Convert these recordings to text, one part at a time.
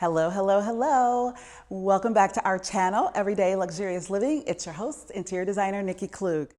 Hello, hello, hello. Welcome back to our channel, Everyday Luxurious Living. It's your host, interior designer, Nikki Klug.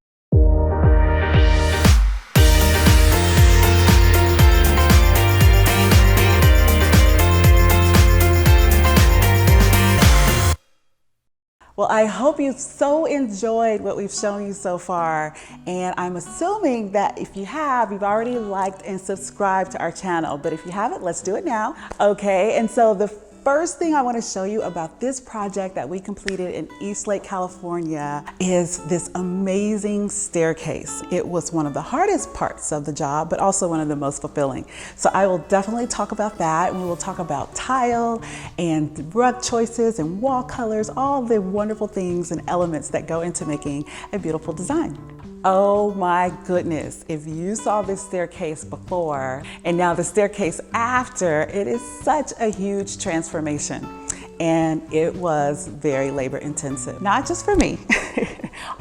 Well, I hope you so enjoyed what we've shown you so far, and I'm assuming that if you have, you've already liked and subscribed to our channel, but if you haven't, let's do it now. Okay, and so the first thing I want to show you about this project that we completed in Eastlake, California is this amazing staircase. It was one of the hardest parts of the job, but also one of the most fulfilling. So I will definitely talk about that, and we will talk about tile and rug choices and wall colors, all the wonderful things and elements that go into making a beautiful design. Oh my goodness, if you saw this staircase before and now the staircase after, it is such a huge transformation. And it was very labor intensive, not just for me,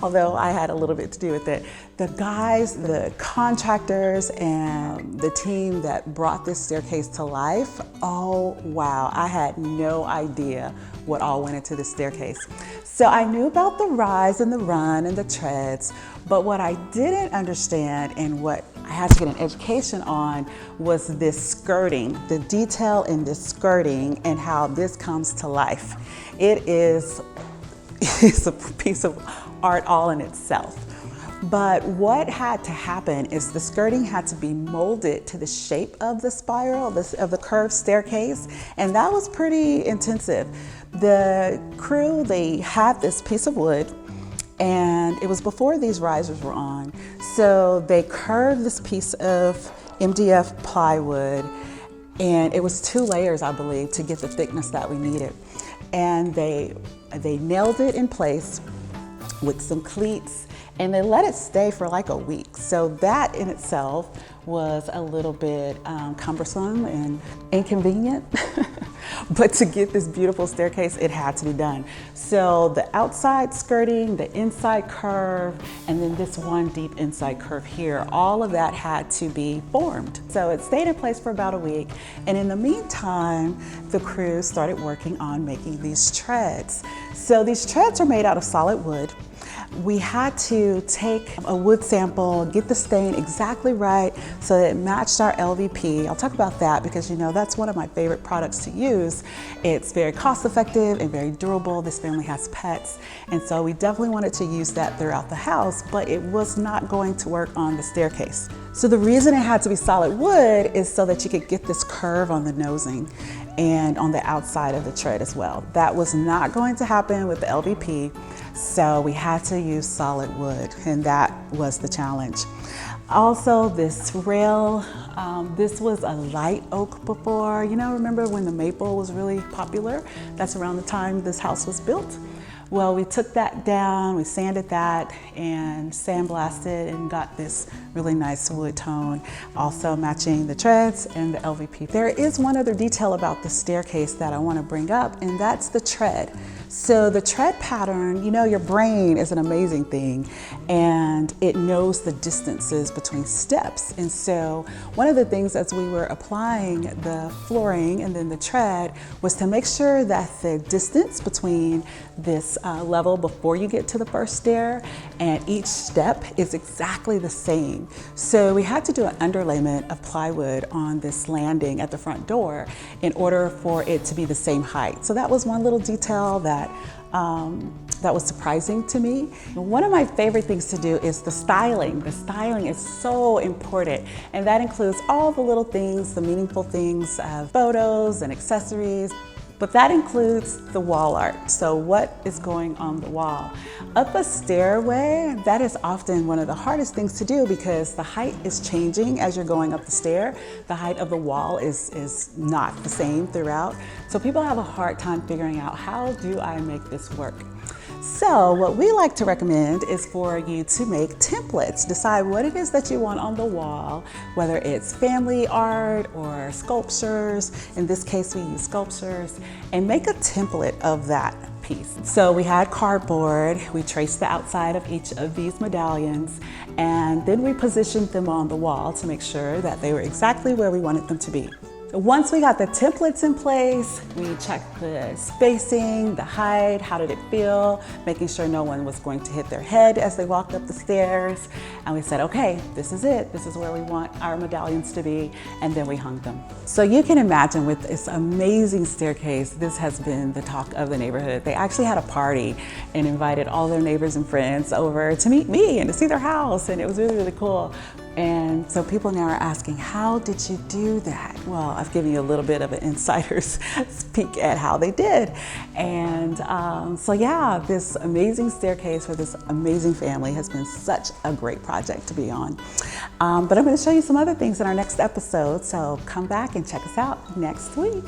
although I had a little bit to do with it. The guys, the contractors, and the team that brought this staircase to life, oh wow, I had no idea what all went into the staircase. So I knew about the rise and the run and the treads, but what I didn't understand and what I had to get an education on was this skirting, the detail in this skirting and how this comes to life. It's a piece of art all in itself. But what had to happen is the skirting had to be molded to the shape of the spiral, of the curved staircase, and that was pretty intensive. The crew, they had this piece of wood, and it was before these risers were on. So they curved this piece of MDF plywood, and it was 2 layers, I believe, to get the thickness that we needed. And they nailed it in place with some cleats, and they let it stay for like a week. So that in itself was a little bit cumbersome and inconvenient. But to get this beautiful staircase, it had to be done. So the outside skirting, the inside curve, and then this one deep inside curve here, all of that had to be formed. So it stayed in place for about a week. And in the meantime, the crew started working on making these treads. So these treads are made out of solid wood. We had to take a wood sample, get the stain exactly right so that it matched our LVP. I'll talk about that because you know that's one of my favorite products to use. It's very cost effective and very durable. This family has pets, and so we definitely wanted to use that throughout the house, but it was not going to work on the staircase. So the reason it had to be solid wood is so that you could get this curve on the nosing and on the outside of the tread as well. That was not going to happen with the LVP, so we had to use solid wood, and that was the challenge. Also, this rail, this was a light oak before. You know, remember when the maple was really popular? That's around the time this house was built. Well, we took that down, we sanded that and sandblasted and got this really nice wood tone, also matching the treads and the LVP. There is one other detail about the staircase that I want to bring up, and that's the tread. So the tread pattern, you know, your brain is an amazing thing, and it knows the distances between steps. And so one of the things as we were applying the flooring and then the tread was to make sure that the distance between this level before you get to the first stair and each step is exactly the same. So we had to do an underlayment of plywood on this landing at the front door in order for it to be the same height. So that was one little detail that was surprising to me. One of my favorite things to do is the styling. The styling is so important, and that includes all the little things, the meaningful things of photos and accessories. But that includes the wall art. So what is going on the wall? Up a stairway, that is often one of the hardest things to do because the height is changing as you're going up the stair. The height of the wall is not the same throughout. So people have a hard time figuring out, how do I make this work? So what we like to recommend is for you to make templates. Decide what it is that you want on the wall, whether it's family art or sculptures. In this case, we use sculptures, and make a template of that piece. So we had cardboard, we traced the outside of each of these medallions, and then we positioned them on the wall to make sure that they were exactly where we wanted them to be. Once we got the templates in place, we checked the spacing, the height, how did it feel, making sure no one was going to hit their head as they walked up the stairs. And we said, okay, this is it. This is where we want our medallions to be. And then we hung them. So you can imagine with this amazing staircase, this has been the talk of the neighborhood. They actually had a party and invited all their neighbors and friends over to meet me and to see their house. And it was really, really cool. And so people now are asking, how did you do that? Well, I've given you a little bit of an insider's peek at how they did. And so yeah, this amazing staircase for this amazing family has been such a great project to be on. But I'm going to show you some other things in our next episode. So come back and check us out next week.